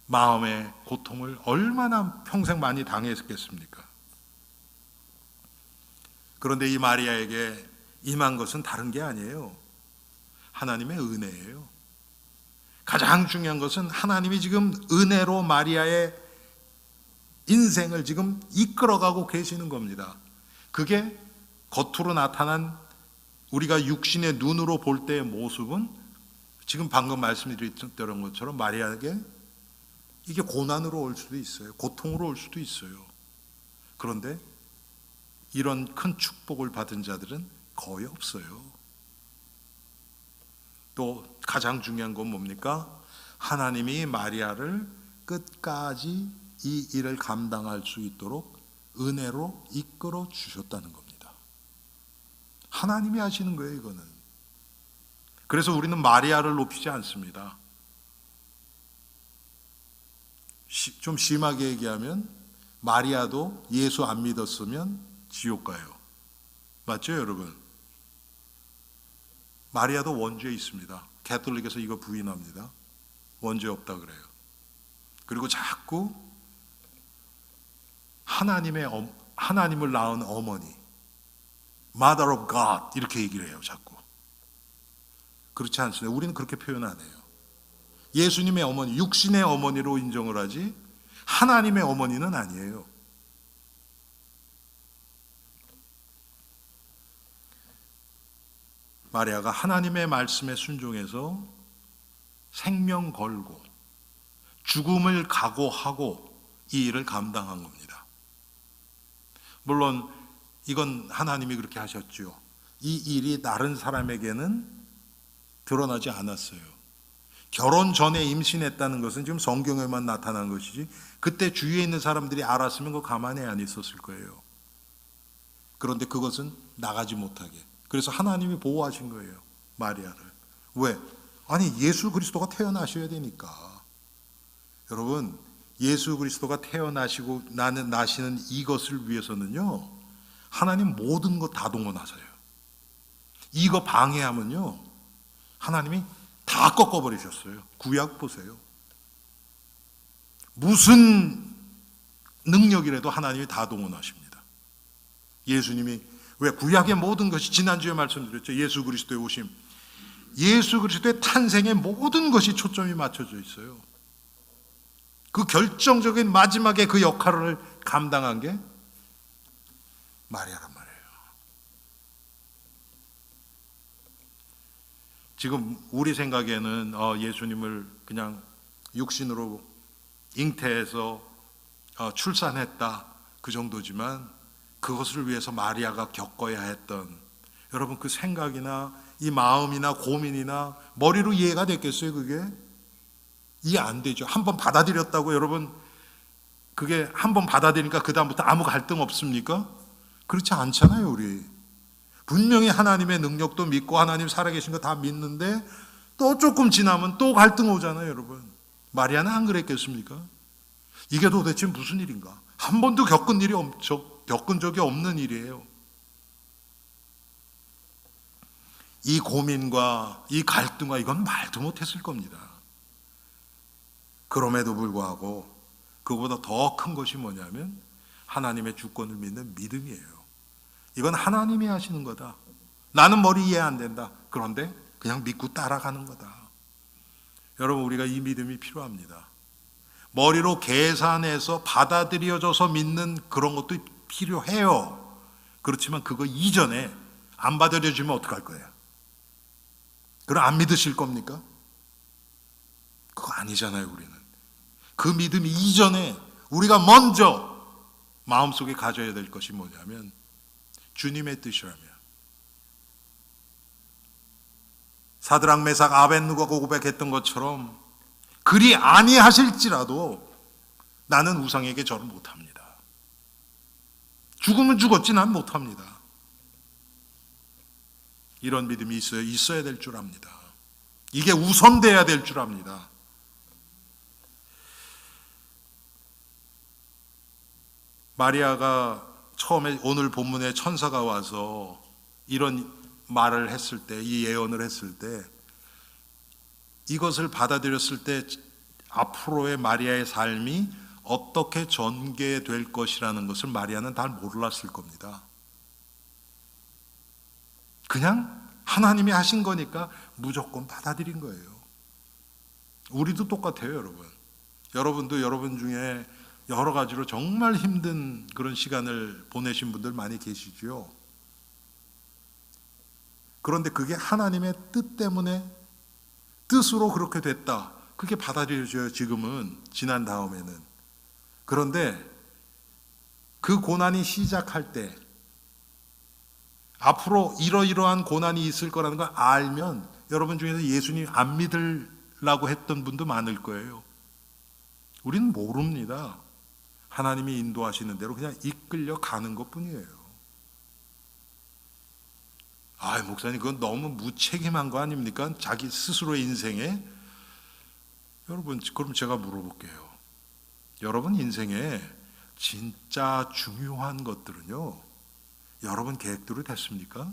마음의 고통을 얼마나 평생 많이 당했겠습니까? 그런데 이 마리아에게 임한 것은 다른 게 아니에요. 하나님의 은혜예요. 가장 중요한 것은 하나님이 지금 은혜로 마리아의 인생을 지금 이끌어가고 계시는 겁니다. 그게 겉으로 나타난 우리가 육신의 눈으로 볼 때의 모습은 지금 방금 말씀드렸던 것처럼 마리아에게 이게 고난으로 올 수도 있어요. 고통으로 올 수도 있어요. 그런데 이런 큰 축복을 받은 자들은 거의 없어요. 또 가장 중요한 건 뭡니까? 하나님이 마리아를 끝까지 이 일을 감당할 수 있도록 은혜로 이끌어 주셨다는 겁니다. 하나님이 하시는 거예요, 이거는. 그래서 우리는 마리아를 높이지 않습니다. 좀 심하게 얘기하면 마리아도 예수 안 믿었으면 지옥 가요. 맞죠, 여러분? 마리아도 원죄 있습니다. 가톨릭에서 이거 부인합니다. 원죄 없다 그래요. 그리고 자꾸 하나님을 낳은 어머니, Mother of God 이렇게 얘기를 해요. 자꾸. 그렇지 않습니다. 우리는 그렇게 표현 안 해요. 예수님의 어머니, 육신의 어머니로 인정을 하지 하나님의 어머니는 아니에요. 마리아가 하나님의 말씀에 순종해서 생명 걸고 죽음을 각오하고 이 일을 감당한 겁니다. 물론 이건 하나님이 그렇게 하셨죠. 이 일이 다른 사람에게는 드러나지 않았어요. 결혼 전에 임신했다는 것은 지금 성경에만 나타난 것이지 그때 주위에 있는 사람들이 알았으면 그거 가만히 안 있었을 거예요. 그런데 그것은 나가지 못하게. 그래서 하나님이 보호하신 거예요. 마리아를. 왜? 아니 예수 그리스도가 태어나셔야 되니까. 여러분 예수 그리스도가 태어나시고 나시는 이것을 위해서는요 하나님 모든 것 다 동원하세요. 이거 방해하면요 하나님이 다 꺾어버리셨어요. 구약 보세요. 무슨 능력이라도 하나님이 다 동원하십니다. 예수님이 왜 구약의 모든 것이 지난주에 말씀드렸죠. 예수 그리스도의 오심, 예수 그리스도의 탄생의 모든 것이 초점이 맞춰져 있어요. 그 결정적인 마지막에 그 역할을 감당한 게 마리아란 말이에요. 지금 우리 생각에는 예수님을 그냥 육신으로 잉태해서 출산했다 그 정도지만 그것을 위해서 마리아가 겪어야 했던 여러분 그 생각이나 이 마음이나 고민이나 머리로 이해가 됐겠어요? 그게 이해 안 되죠. 한번 받아들였다고 여러분 그게 한번 받아들이니까 그 다음부터 아무 갈등 없습니까? 그렇지 않잖아요. 우리 분명히 하나님의 능력도 믿고 하나님 살아계신 거 다 믿는데 또 조금 지나면 또 갈등 오잖아요. 여러분 마리아는 안 그랬겠습니까? 이게 도대체 무슨 일인가? 한 번도 겪은 적이 없는 일이에요. 이 고민과 이 갈등과 이건 말도 못했을 겁니다. 그럼에도 불구하고 그보다 더 큰 것이 뭐냐면 하나님의 주권을 믿는 믿음이에요. 이건 하나님이 하시는 거다. 나는 머리 이해 안 된다. 그런데 그냥 믿고 따라가는 거다. 여러분 우리가 이 믿음이 필요합니다. 머리로 계산해서 받아들여져서 믿는 그런 것도 필요해요. 그렇지만 그거 이전에 안 받아들여지면 어떡할 거예요? 그럼 안 믿으실 겁니까? 그거 아니잖아요. 우리는 그 믿음 이전에 우리가 먼저 마음속에 가져야 될 것이 뭐냐면 주님의 뜻이라며. 사드락 메삭 아벳느고가 고백했던 것처럼 그리 아니하실지라도 나는 우상에게 절을 못합니다. 죽으면 죽었지 난 못합니다. 이런 믿음이 있어야 될 줄 압니다. 이게 우선돼야 될 줄 압니다. 마리아가 처음에 오늘 본문에 천사가 와서 이런 말을 했을 때, 이 예언을 했을 때, 이것을 받아들였을 때 앞으로의 마리아의 삶이 어떻게 전개될 것이라는 것을 마리아는 잘 몰랐을 겁니다. 그냥 하나님이 하신 거니까 무조건 받아들인 거예요. 우리도 똑같아요, 여러분. 여러분도 여러분 중에 여러 가지로 정말 힘든 그런 시간을 보내신 분들 많이 계시죠. 그런데 그게 하나님의 뜻 때문에, 뜻으로 그렇게 됐다, 그게 받아들여져요. 지금은, 지난 다음에는. 그런데 그 고난이 시작할 때, 앞으로 이러이러한 고난이 있을 거라는 걸 알면, 여러분 중에서 예수님 안 믿으려고 했던 분도 많을 거예요. 우리는 모릅니다. 하나님이 인도하시는 대로 그냥 이끌려 가는 것 뿐이에요. 아, 목사님, 그건 너무 무책임한 거 아닙니까? 자기 스스로의 인생에. 여러분, 그럼 제가 물어볼게요. 여러분 인생에 진짜 중요한 것들은요, 여러분 계획대로 됐습니까?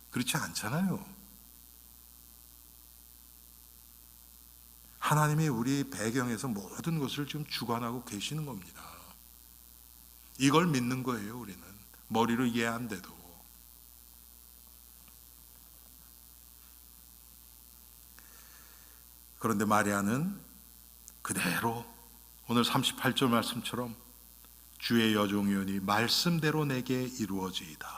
그렇지 않잖아요. 하나님이 우리 배경에서 모든 것을 지금 주관하고 계시는 겁니다. 이걸 믿는 거예요, 우리는. 머리로 이해 안 돼도. 그런데 마리아는 그대로 오늘 38절 말씀처럼 주의 여종이오니 말씀대로 내게 이루어지이다.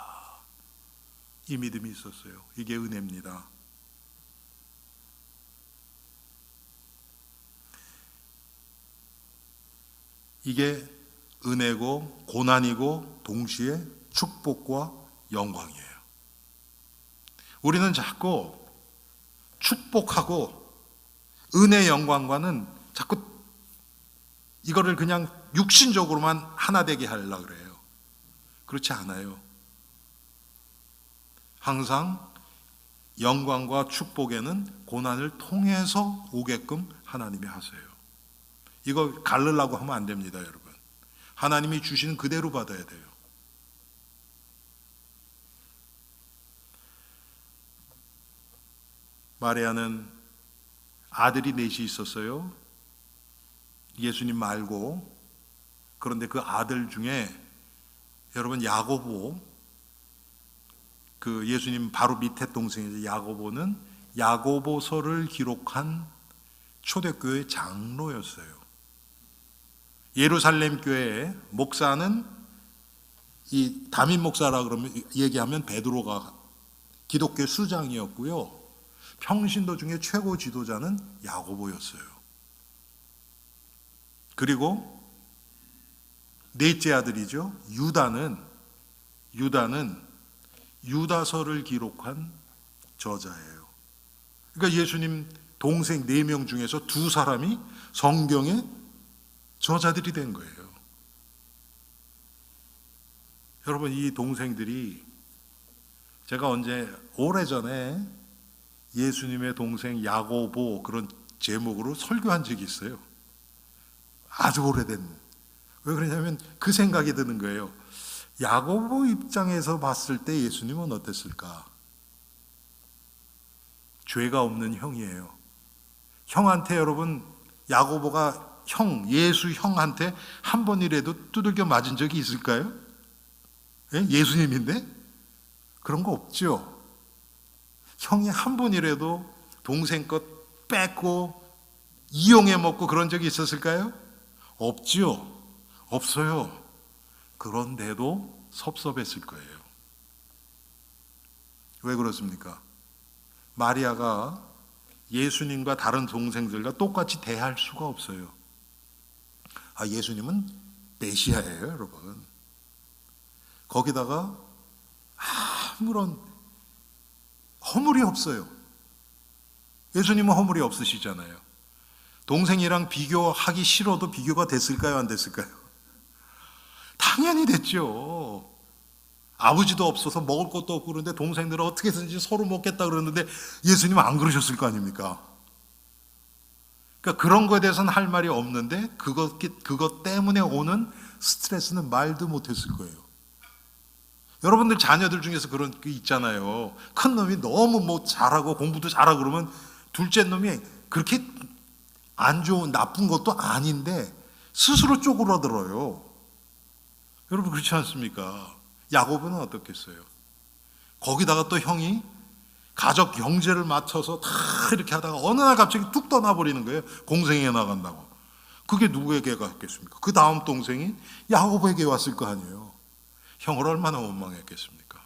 이 믿음이 있었어요. 이게 은혜입니다. 이게 은혜고 고난이고 동시에 축복과 영광이에요. 우리는 자꾸 축복하고 은혜 영광과는 자꾸 이거를 그냥 육신적으로만 하나 되게 하려고 그래요. 그렇지 않아요. 항상 영광과 축복에는 고난을 통해서 오게끔 하나님이 하세요. 이거 가르려고 하면 안 됩니다, 여러분. 하나님이 주시는 그대로 받아야 돼요. 마리아는 아들이 넷이 있었어요. 예수님 말고. 그런데 그 아들 중에 여러분 야고보, 그 예수님 바로 밑에 동생이죠. 야고보는 야고보서를 기록한 초대교회 장로였어요. 예루살렘 교회의 목사는 이 담임 목사라 그러면 얘기하면 베드로가 기독교 수장이었고요. 평신도 중에 최고 지도자는 야고보였어요. 그리고 넷째 아들이죠. 유다는 유다서를 기록한 저자예요. 그러니까 예수님 동생 4명 중에서 2사람이 성경의 저자들이 된 거예요. 여러분, 이 동생들이, 제가 언제 오래전에 예수님의 동생 야고보 그런 제목으로 설교한 적이 있어요. 아주 오래된. 왜 그러냐면 그 생각이 드는 거예요. 야고보 입장에서 봤을 때 예수님은 어땠을까? 죄가 없는 형이에요. 형한테, 여러분, 야고보가 예수 형한테 한 번이라도 두들겨 맞은 적이 있을까요? 예? 예수님인데? 그런 거 없죠. 형이 한 번이라도 동생 것 뺏고 이용해 먹고 그런 적이 있었을까요? 없지요. 없어요. 그런데도 섭섭했을 거예요. 왜 그렇습니까? 마리아가 예수님과 다른 동생들과 똑같이 대할 수가 없어요. 아, 예수님은 메시아예요, 여러분. 거기다가 아무런 허물이 없어요. 예수님은 허물이 없으시잖아요. 동생이랑 비교하기 싫어도 비교가 됐을까요, 안 됐을까요? 당연히 됐죠. 아버지도 없어서 먹을 것도 없고 그런데 동생들은 어떻게든지 서로 먹겠다 그러는데 예수님은 안 그러셨을 거 아닙니까? 그러니까 그런 거에 대해서는 할 말이 없는데 그것 때문에 오는 스트레스는 말도 못했을 거예요. 여러분들 자녀들 중에서 그런 게 있잖아요. 큰 놈이 너무 뭐 잘하고 공부도 잘하고 그러면 둘째 놈이 그렇게 안 좋은 나쁜 것도 아닌데 스스로 쪼그라들어요. 여러분 그렇지 않습니까? 야고보는 어떻겠어요? 거기다가 또 형이 가족 경제를 맞춰서 다 이렇게 하다가 어느 날 갑자기 뚝 떠나버리는 거예요. 공생에 나간다고. 그게 누구에게 갔겠습니까? 그 다음 동생이 야고보에게 왔을 거 아니에요. 형을 얼마나 원망했겠습니까?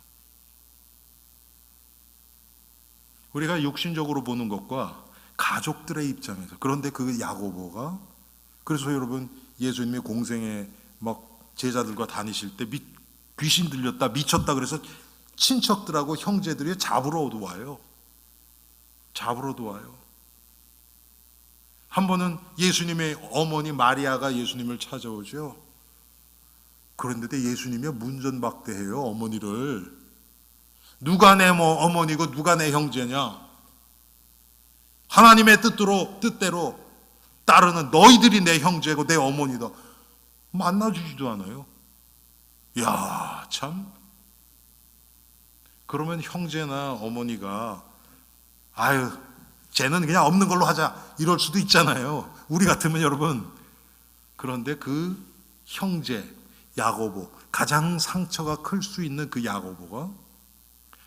우리가 육신적으로 보는 것과 가족들의 입장에서, 그런데 그 야고보가, 그래서 여러분 예수님이 공생에 막 제자들과 다니실 때 귀신 들렸다 미쳤다 그래서 친척들하고 형제들이 잡으러도 와요. 잡으러도 와요. 한 번은 예수님의 어머니 마리아가 예수님을 찾아오죠. 그런데 예수님이 문전박대해요. 어머니를. 누가 내 어머니고 누가 내 형제냐. 하나님의 뜻대로 따르는 너희들이 내 형제고 내 어머니다. 만나주지도 않아요. 이야, 참. 그러면 형제나 어머니가 아유, 쟤는 그냥 없는 걸로 하자 이럴 수도 있잖아요. 우리 같으면 여러분. 그런데 그 형제 야고보, 가장 상처가 클 수 있는 그 야고보가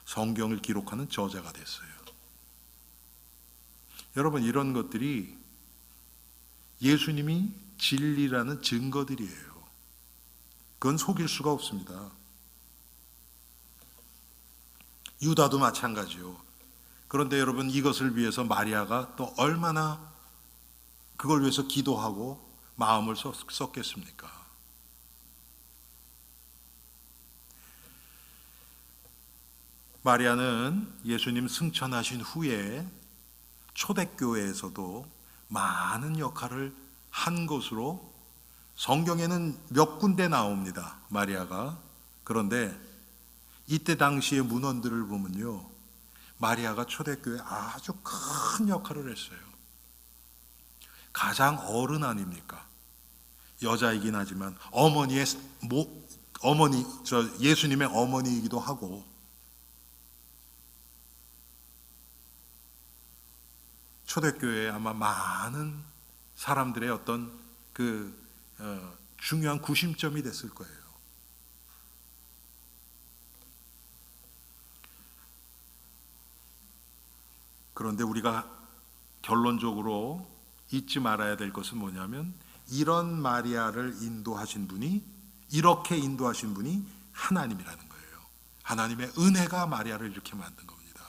성경을 기록하는 저자가 됐어요. 여러분 이런 것들이 예수님이 진리라는 증거들이에요. 그건 속일 수가 없습니다. 유다도 마찬가지요. 그런데 여러분 이것을 위해서 마리아가 또 얼마나 그걸 위해서 기도하고 마음을 썼겠습니까? 마리아는 예수님 승천하신 후에 초대교회에서도 많은 역할을 한 것으로 성경에는 몇 군데 나옵니다. 마리아가. 그런데 이때 당시의 문헌들을 보면요, 마리아가 초대교회에 아주 큰 역할을 했어요. 가장 어른 아닙니까? 여자이긴 하지만 예수님의 어머니이기도 하고, 초대교회에 아마 많은 사람들의 어떤 중요한 구심점이 됐을 거예요. 그런데 우리가 결론적으로 잊지 말아야 될 것은 뭐냐면, 이런 마리아를 인도하신 분이, 이렇게 인도하신 분이 하나님이라는 거예요. 하나님의 은혜가 마리아를 이렇게 만든 겁니다.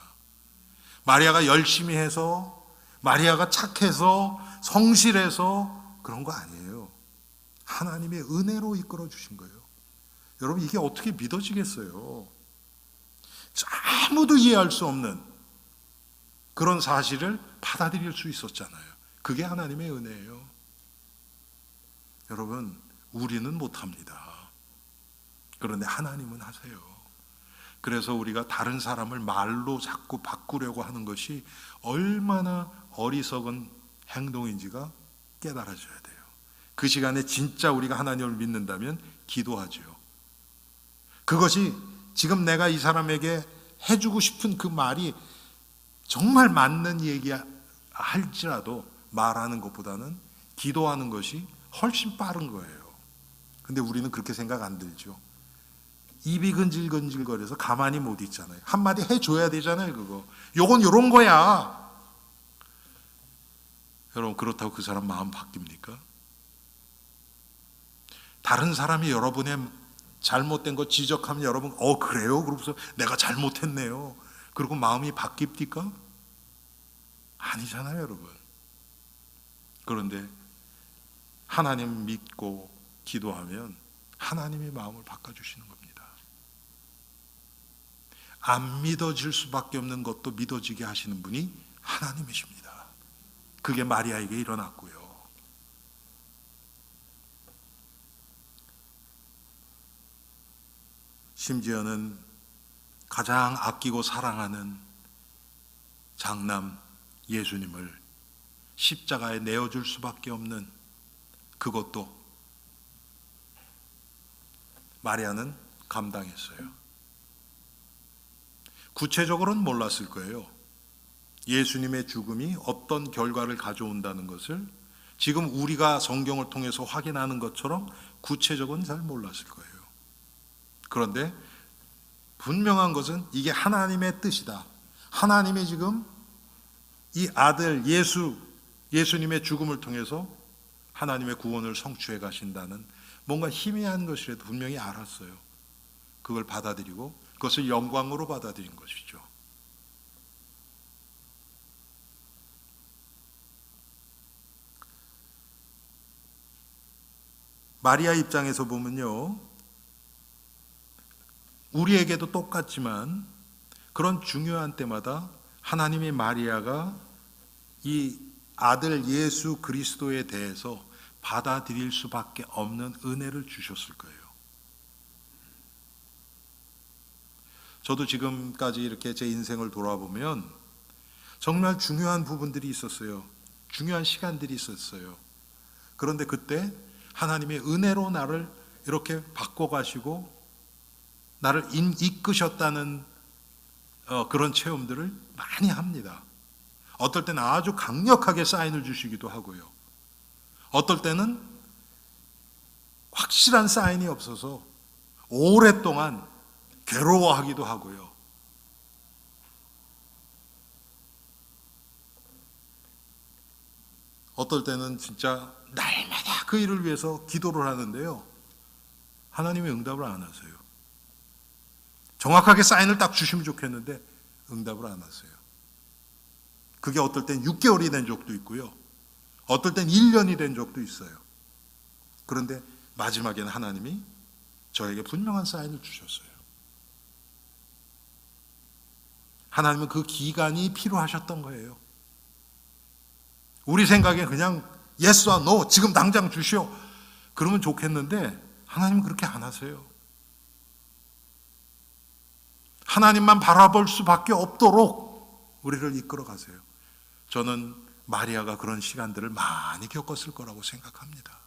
마리아가 열심히 해서, 마리아가 착해서, 성실해서 그런 거 아니에요. 하나님의 은혜로 이끌어 주신 거예요. 여러분 이게 어떻게 믿어지겠어요? 아무도 이해할 수 없는 그런 사실을 받아들일 수 있었잖아요. 그게 하나님의 은혜예요. 여러분 우리는 못합니다. 그런데 하나님은 하세요. 그래서 우리가 다른 사람을 말로 자꾸 바꾸려고 하는 것이 얼마나 어리석은 행동인지가 깨달아져야 돼요. 그 시간에 진짜 우리가 하나님을 믿는다면 기도하죠. 그것이 지금 내가 이 사람에게 해주고 싶은 그 말이 정말 맞는 얘기 할지라도 말하는 것보다는 기도하는 것이 훨씬 빠른 거예요. 근데 우리는 그렇게 생각 안 들죠. 입이 근질근질거려서 가만히 못 있잖아요. 한마디 해줘야 되잖아요. 그거 요건 요런 거야. 여러분 그렇다고 그 사람 마음 바뀝니까? 다른 사람이 여러분의 잘못된 거 지적하면 여러분 그래요? 그러면서 내가 잘못했네요. 그리고 마음이 바뀝니까? 아니잖아요, 여러분. 그런데 하나님 믿고 기도하면 하나님의 마음을 바꿔주시는 겁니다. 안 믿어질 수밖에 없는 것도 믿어지게 하시는 분이 하나님이십니다. 그게 마리아에게 일어났고요. 심지어는 가장 아끼고 사랑하는 장남 예수님을 십자가에 내어줄 수밖에 없는 그것도 마리아는 감당했어요. 구체적으로는 몰랐을 거예요. 예수님의 죽음이 어떤 결과를 가져온다는 것을 지금 우리가 성경을 통해서 확인하는 것처럼 구체적으로는 잘 몰랐을 거예요. 그런데 분명한 것은 이게 하나님의 뜻이다. 하나님이 지금 이 아들 예수님의 죽음을 통해서 하나님의 구원을 성취해 가신다는 뭔가 희미한 것이라도 분명히 알았어요. 그걸 받아들이고 그것을 영광으로 받아들인 것이죠. 마리아 입장에서 보면요, 우리에게도 똑같지만 그런 중요한 때마다 하나님의 마리아가 이 아들 예수 그리스도에 대해서 받아들일 수밖에 없는 은혜를 주셨을 거예요. 저도 지금까지 이렇게 제 인생을 돌아보면 정말 중요한 부분들이 있었어요. 중요한 시간들이 있었어요. 그런데 그때 하나님의 은혜로 나를 이렇게 바꿔가시고 나를 이끄셨다는 그런 체험들을 많이 합니다. 어떨 때는 아주 강력하게 사인을 주시기도 하고요. 어떨 때는 확실한 사인이 없어서 오랫동안 괴로워하기도 하고요. 어떨 때는 진짜 날마다 그 일을 위해서 기도를 하는데요, 하나님의 응답을 안 하세요. 정확하게 사인을 딱 주시면 좋겠는데 응답을 안 하세요. 그게 어떨 땐 6개월이 된 적도 있고요, 어떨 땐 1년이 된 적도 있어요. 그런데 마지막에는 하나님이 저에게 분명한 사인을 주셨어요. 하나님은 그 기간이 필요하셨던 거예요. 우리 생각에 그냥 예스와 노, 지금 당장 주시오, 그러면 좋겠는데 하나님은 그렇게 안 하세요. 하나님만 바라볼 수밖에 없도록 우리를 이끌어 가세요. 저는 마리아가 그런 시간들을 많이 겪었을 거라고 생각합니다.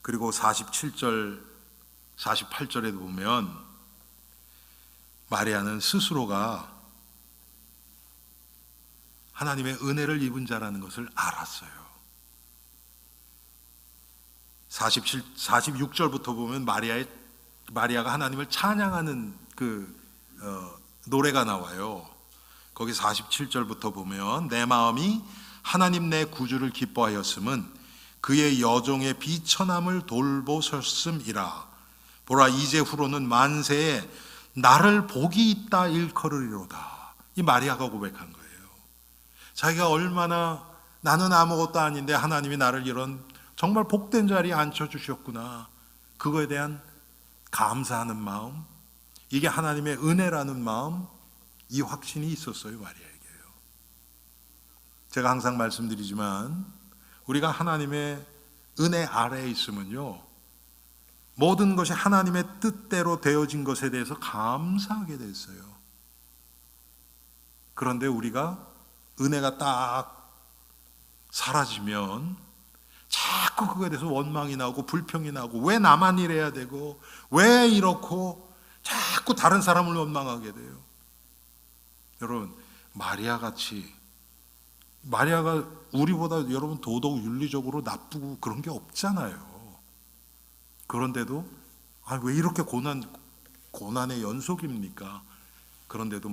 그리고 47절, 48절에 보면 마리아는 스스로가 하나님의 은혜를 입은 자라는 것을 알았어요. 46절부터 보면 마리아가 하나님을 찬양하는 노래가 나와요. 거기 47절부터 보면 내 마음이 하나님 내 구주를 기뻐하였음은 그의 여종의 비천함을 돌보셨음이라. 보라 이제후로는 만세에 나를 복이 있다 일컬으리로다. 이 마리아가 고백한 거예요. 자기가 얼마나 나는 아무것도 아닌데 하나님이 나를 이런 정말 복된 자리에 앉혀주셨구나, 그거에 대한 감사하는 마음, 이게 하나님의 은혜라는 마음, 이 확신이 있었어요, 마리아에게요. 제가 항상 말씀드리지만 우리가 하나님의 은혜 아래에 있으면요, 모든 것이 하나님의 뜻대로 되어진 것에 대해서 감사하게 됐어요. 그런데 우리가 은혜가 딱 사라지면 자꾸 그거에 대해서 원망이 나고 불평이 나고, 왜 나만 이래야 되고 왜 이렇고, 자꾸 다른 사람을 원망하게 돼요. 여러분, 마리아가 우리보다 여러분 도덕 윤리적으로 나쁘고 그런 게 없잖아요. 그런데도 왜 이렇게 고난의 연속입니까? 그런데도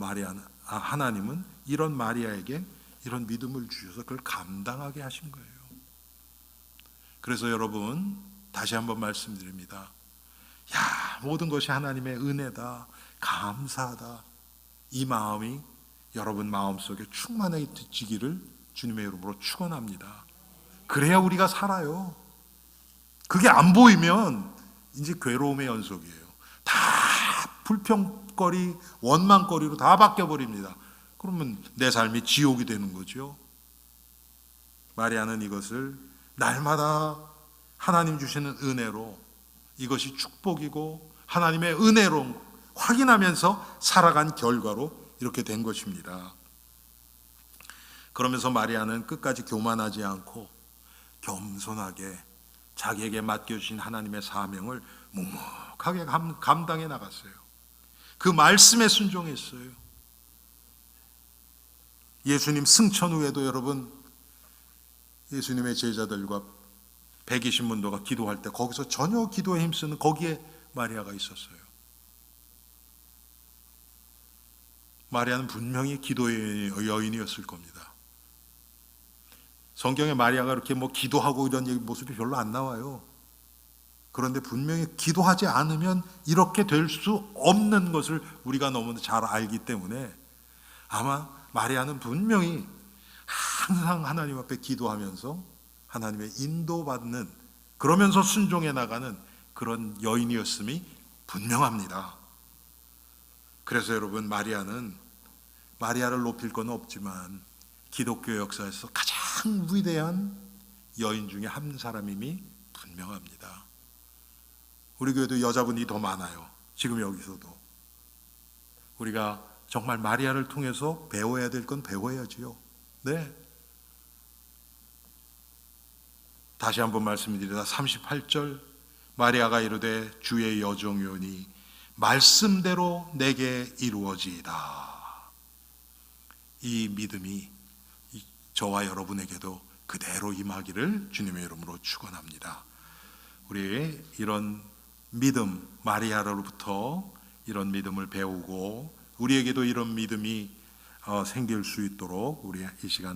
하나님은 이런 마리아에게 이런 믿음을 주셔서 그걸 감당하게 하신 거예요. 그래서 여러분, 다시 한번 말씀드립니다. 모든 것이 하나님의 은혜다, 감사하다, 이 마음이 여러분 마음속에 충만해지기를 주님의 이름으로 축원합니다. 그래야 우리가 살아요. 그게 안 보이면 이제 괴로움의 연속이에요. 다 불평거리, 원망거리로 다 바뀌어버립니다. 그러면 내 삶이 지옥이 되는 거죠. 마리아는 이것을 날마다 하나님 주시는 은혜로, 이것이 축복이고 하나님의 은혜로 확인하면서 살아간 결과로 이렇게 된 것입니다. 그러면서 마리아는 끝까지 교만하지 않고 겸손하게 자기에게 맡겨주신 하나님의 사명을 묵묵하게 감당해 나갔어요. 그 말씀에 순종했어요. 예수님 승천 후에도 여러분, 예수님의 제자들과 120문도가 기도할 때 거기서 전혀 기도에 힘쓰는 거기에 마리아가 있었어요. 마리아는 분명히 기도의 여인이었을 겁니다. 성경에 마리아가 이렇게 기도하고 이런 모습이 별로 안 나와요. 그런데 분명히 기도하지 않으면 이렇게 될 수 없는 것을 우리가 너무 잘 알기 때문에 아마 마리아는 분명히 항상 하나님 앞에 기도하면서 하나님의 인도받는, 그러면서 순종해 나가는 그런 여인이었음이 분명합니다. 그래서 여러분, 마리아를 높일 건 없지만 기독교 역사에서 가장 위대한 여인 중에 한 사람임이 분명합니다. 우리 교회도 여자분이 더 많아요. 지금 여기서도. 우리가 정말 마리아를 통해서 배워야 될 건 배워야지요. 네. 다시 한번 말씀드리다 38절, 마리아가 이르되 주의 여종이오니 말씀대로 내게 이루어지이다. 이 믿음이 저와 여러분에게도 그대로 임하기를 주님의 이름으로 축원합니다. 우리 이런 믿음, 마리아로부터 이런 믿음을 배우고 우리에게도 이런 믿음이 생길 수 있도록 우리 이 시간